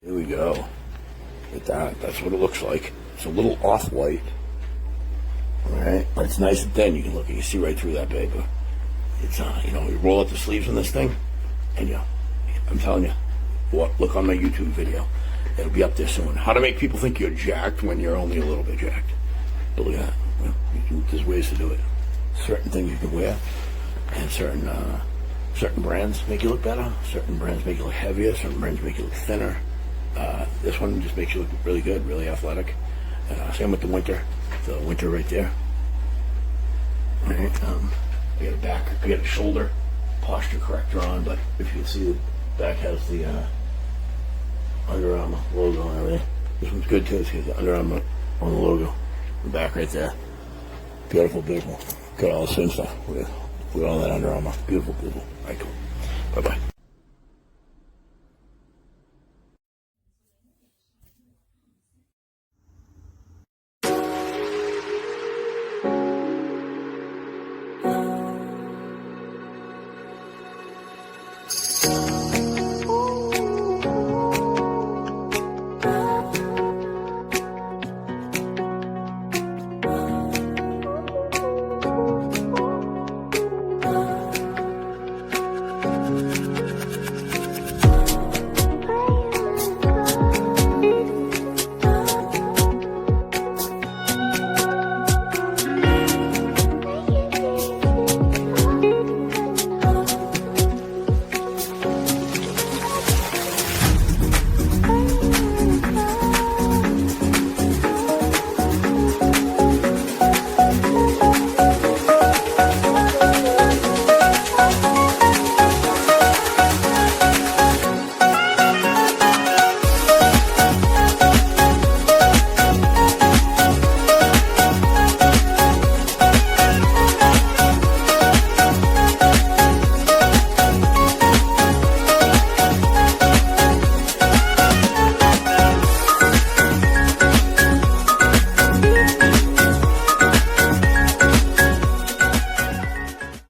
Here we go. Look at that. That's what it looks like. It's a little off-white. Alright? But it's nice and thin. You can look, you can see right through that paper. It's, you roll up the sleeves on this thing, and I'm telling you, look on my YouTube video. It'll be up there soon. How to make people think you're jacked when you're only a little bit jacked. But look at that. There's ways to do it. Certain things you can wear, and certain brands make you look better. Certain brands make you look heavier. Certain brands make you look thinner. This one just makes you look really good, really athletic. Same with the winter right there. All right, I got a shoulder posture corrector on, but if you can see, the back has the Under Armour logo and everything. This one's good too. It's got the Under Armour on the logo, the back right there. Beautiful, beautiful. Got all the same stuff with all that Under Armour. Beautiful, beautiful. All right, cool. Bye bye.